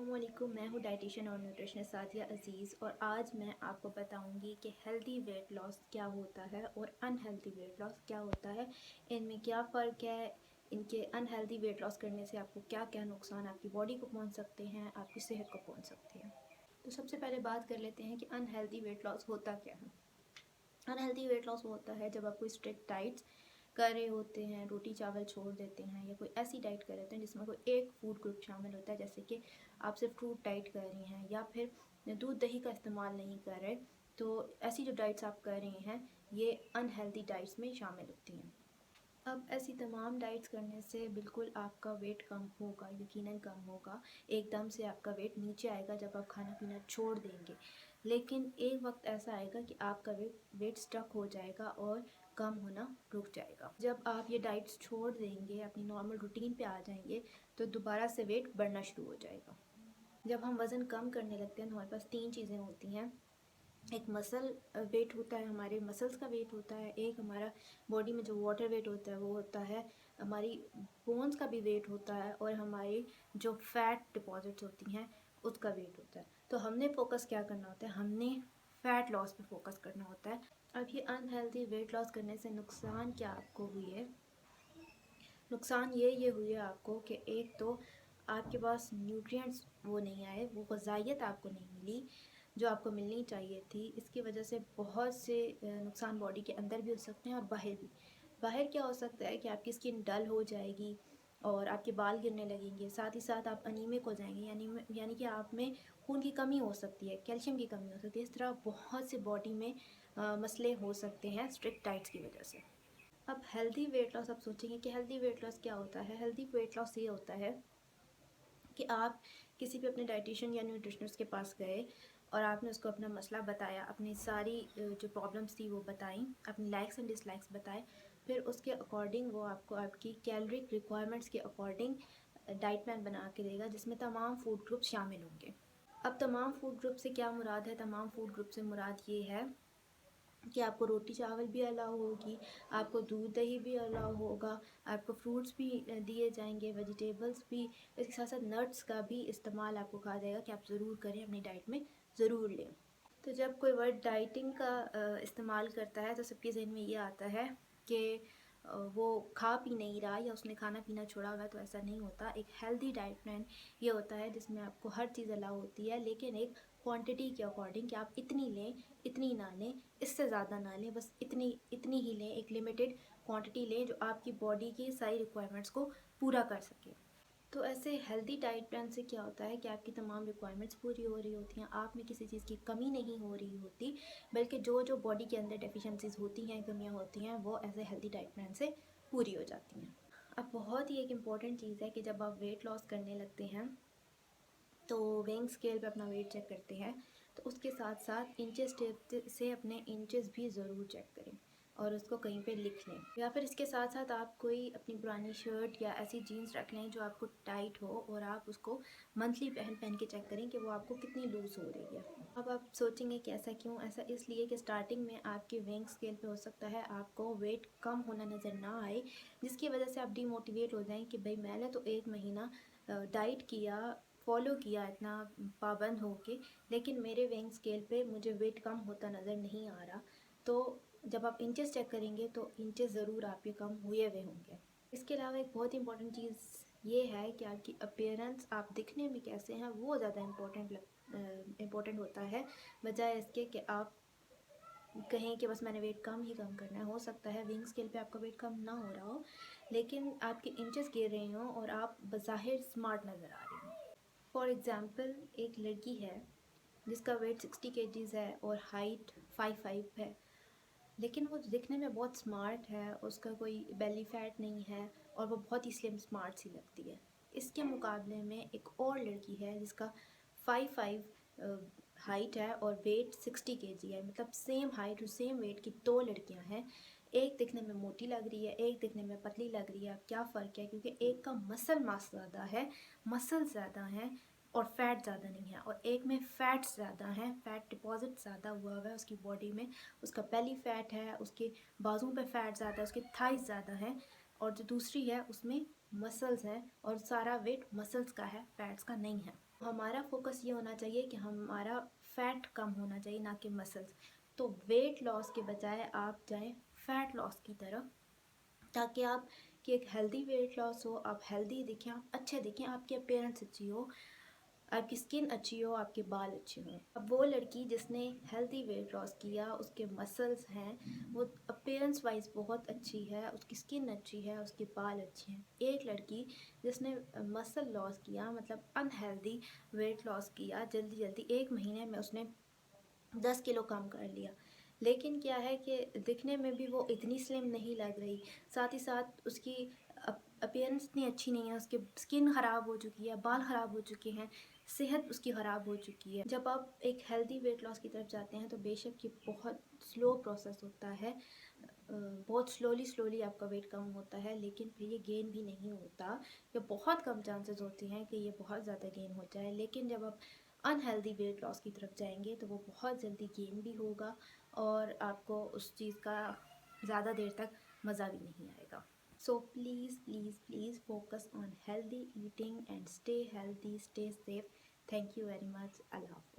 अस्सलामुअलैकुम, मैं हूँ डाइटिशियन और न्यूट्रिशनिस्ट सादिया अज़ीज़ और आज मैं आपको बताऊँगी कि हेल्दी वेट लॉस क्या होता है और अनहेल्दी वेट लॉस क्या होता है, इनमें क्या फ़र्क है, इनके अनहेल्दी वेट लॉस करने से आपको क्या क्या नुकसान आपकी बॉडी को पहुँच सकते हैं, आपकी सेहत को पहुँच सकते हैं। तो सबसे पहले बात कर लेते हैं कि अनहेल्दी वेट लॉस होता क्या है। अनहेल्दी वेट लॉस वो होता है जब आप कोई स्ट्रिक्ट डाइट्स कर रहे होते हैं, रोटी चावल छोड़ देते हैं या कोई ऐसी डाइट कर रहे हैं जिसमें कोई एक फूड ग्रुप शामिल होता है, जैसे कि आप सिर्फ फ्रूट डाइट कर रही हैं या फिर दूध दही का इस्तेमाल नहीं कर रहे। तो ऐसी जो डाइट्स आप कर रही हैं ये अनहेल्दी डाइट्स में शामिल होती हैं। अब ऐसी तमाम डाइट्स करने से बिल्कुल आपका वेट कम होगा, यकीनन कम होगा। एकदम से आपका वेट नीचे आएगा जब आप खाना पीना छोड़ देंगे, लेकिन एक वक्त ऐसा आएगा कि आपका वेट स्टक हो जाएगा और कम होना रुक जाएगा। जब आप ये डाइट्स छोड़ देंगे, अपनी नॉर्मल रूटीन पे आ जाएंगे, तो दोबारा से वेट बढ़ना शुरू हो जाएगा। जब हम वज़न कम करने लगते हैं तो हमारे पास तीन चीज़ें होती हैं। एक मसल वेट होता है, हमारे मसल्स का वेट होता है। एक हमारा बॉडी में जो वाटर वेट होता है वो होता है। हमारी बोन्स का भी वेट होता है और हमारी जो फैट डिपॉजिट्स होती हैं उसका वेट होता है। तो हमने फोकस क्या करना होता है, हमने फ़ैट लॉस पे फोकस करना होता है। अब ये अनहेल्दी वेट लॉस करने से नुकसान क्या आपको हुई है? नुकसान ये हुई है आपको कि एक तो आपके पास न्यूट्रिएंट्स वो नहीं आए, वो ग़िज़ाइयत आपको नहीं मिली जो आपको मिलनी चाहिए थी। इसकी वजह से बहुत से नुकसान बॉडी के अंदर भी हो सकते हैं और बाहर भी। बाहर क्या हो सकता है कि आपकी स्किन डल हो जाएगी और आपके बाल गिरने लगेंगे, साथ ही साथ आप अनीमिक हो जाएंगे, यानी कि आप में खून की कमी हो सकती है, कैल्शियम की कमी हो सकती है। इस तरह बहुत से बॉडी में मसले हो सकते हैं स्ट्रिक्ट डाइट्स की वजह से। अब हेल्दी वेट लॉस, आप सोचेंगे कि हेल्दी वेट लॉस क्या होता है। हेल्दी वेट लॉस ये होता है कि आप किसी भी अपने डाइटिशियन या न्यूट्रिशनिस्ट के पास गए और आपने उसको अपना मसला बताया, अपनी सारी जो प्रॉब्लम्स थी वो बताई, अपनी लाइक्स एंड डिसलाइक्स बताए। फिर उसके अकॉर्डिंग वो आपको आपकी कैलोरिक रिक्वायरमेंट्स के अकॉर्डिंग डाइट प्लान बना के देगा, जिसमें तमाम फूड ग्रुप शामिल होंगे। अब तमाम फूड ग्रुप से क्या मुराद है? तमाम फूड ग्रुप से मुराद ये है कि आपको रोटी चावल भी अलाउ होगी, आपको दूध दही भी अलाउ होगा, आपको फ्रूट्स भी दिए जाएंगे, वेजिटेबल्स भी। इसके साथ साथ नट्स का भी इस्तेमाल आपको कहा जाएगा कि आप ज़रूर करें, अपनी डाइट में ज़रूर लें। तो जब कोई वर्ड डाइटिंग का इस्तेमाल करता है तो सबके जहन में ये आता है कि वो खा पी नहीं रहा या उसने खाना पीना छोड़ा हुआ है। तो ऐसा नहीं होता। एक हेल्दी डाइट प्लान ये होता है जिसमें आपको हर चीज़ अलाउ होती है, लेकिन एक क्वांटिटी के अकॉर्डिंग कि आप इतनी लें, इतनी ना लें, इससे ज़्यादा ना लें, बस इतनी इतनी ही लें। एक लिमिटेड क्वांटिटी लें जो आपकी बॉडी की सारी रिक्वायरमेंट्स को पूरा कर सके। तो ऐसे हेल्दी डाइट प्लान से क्या होता है कि आपकी तमाम रिक्वायरमेंट्स पूरी हो रही होती हैं, आप में किसी चीज़ की कमी नहीं हो रही होती, बल्कि जो जो बॉडी के अंदर डेफिशिएंसीज होती हैं, कमियां होती हैं, वो ऐसे हेल्दी डाइट प्लान से पूरी हो जाती हैं। अब बहुत ही एक इम्पॉर्टेंट चीज़ है कि जब आप वेट लॉस करने लगते हैं तो वेइंग स्केल पे अपना वेट चेक करते हैं, तो उसके साथ साथ इंचेस टेप से अपने इंचेस भी ज़रूर चेक करें और उसको कहीं पे लिख लें। या फिर इसके साथ साथ आप कोई अपनी पुरानी शर्ट या ऐसी जीन्स रख लें जो आपको टाइट हो और आप उसको मंथली पहन पहन के चेक करें कि वो आपको कितनी लूज़ हो रही है। अब आप सोचेंगे कि ऐसा क्यों? ऐसा इसलिए कि स्टार्टिंग में आपके वेइंग स्केल पे हो सकता है आपको वेट कम होना नज़र ना आए, जिसकी वजह से आप डीमोटिवेट हो जाएं कि भाई मैंने तो 1 महीना डाइट किया, फॉलो किया इतना पाबंद हो के, लेकिन मेरे वेइंग स्केल पे मुझे वेट कम होता नज़र नहीं आ रहा। तो जब आप इंचेस चेक करेंगे तो इंचेस ज़रूर आपके कम हुए हुए होंगे। इसके अलावा एक बहुत इंपॉर्टेंट चीज़ ये है कि आपकी अपीयरेंस, आप दिखने में कैसे हैं, वो ज़्यादा इम्पोर्टेंट होता है, बजाय इसके कि आप कहें कि बस मैंने वेट कम करना है। हो सकता है वेइंग स्केल पे आपका वेट कम ना हो रहा हो, लेकिन आपके इंचेस गिर रहे हों और आप बज़ाहिर स्मार्ट नज़र आ रहे हों। फॉर एग्ज़ाम्पल, एक लड़की है जिसका वेट 60 kg है और हाइट 5'5" है, लेकिन वो दिखने में बहुत स्मार्ट है, उसका कोई बेली फैट नहीं है और वो बहुत ही स्लिम स्मार्ट सी लगती है। इसके मुकाबले में एक और लड़की है जिसका 5'5" हाइट है और वेट 60 kg है, मतलब सेम हाइट और सेम वेट की दो लड़कियां हैं। एक दिखने में मोटी लग रही है, एक दिखने में पतली लग रही है। अब क्या फ़र्क है? क्योंकि एक का मसल मास ज़्यादा है, मसल ज़्यादा हैं और फैट ज़्यादा नहीं है, और एक में फैट्स ज़्यादा हैं, फैट डिपॉजिट ज़्यादा हुआ है उसकी बॉडी में। उसका बेली फैट है, उसके बाजुओं पे फैट ज़्यादा है, उसके थाइस ज़्यादा है, और जो दूसरी है उसमें मसल्स हैं और सारा वेट मसल्स का है, फैट्स का नहीं है। हमारा फोकस ये होना चाहिए कि हमारा फैट कम होना चाहिए, ना कि मसल्स। तो वेट लॉस के बजाय आप जाएं फैट लॉस की तरफ, ताकि आप कि एक हेल्दी वेट लॉस हो, आप हेल्दी दिखें, आप अच्छे दिखें, आपकी अपीयरेंस अच्छी हो, आपकी स्किन अच्छी हो, आपके बाल अच्छे हों। अब वो लड़की जिसने हेल्दी वेट लॉस किया, उसके मसल्स हैं, वो अपीयरेंस वाइज बहुत अच्छी है, उसकी स्किन अच्छी है, उसके बाल अच्छे हैं। एक लड़की जिसने मसल लॉस किया, मतलब अनहेल्दी वेट लॉस किया, जल्दी जल्दी 1 महीने में उसने 10 किलो कम कर लिया, लेकिन क्या है कि दिखने में भी वो इतनी स्लिम नहीं लग रही, साथ ही साथ उसकी अपीयरेंस इतनी अच्छी नहीं है, उसकी स्किन ख़राब हो चुकी है, बाल ख़राब हो चुके हैं, सेहत उसकी ख़राब हो चुकी है। जब आप एक हेल्दी वेट लॉस की तरफ जाते हैं तो बेशक ये बहुत स्लो प्रोसेस होता है, बहुत स्लोली स्लोली आपका वेट कम होता है, लेकिन फिर ये गेन भी नहीं होता, या बहुत कम चांसेस होते हैं कि ये बहुत ज़्यादा गेन हो जाए। लेकिन जब आप अनहेल्दी वेट लॉस की तरफ जाएंगे तो वो बहुत जल्दी गेन भी होगा, और आपको उस चीज़ का ज़्यादा देर तक मज़ा भी नहीं आएगा। So please please please focus on healthy eating and stay healthy, stay safe. Thank you very much. Allah हाफ़िज़।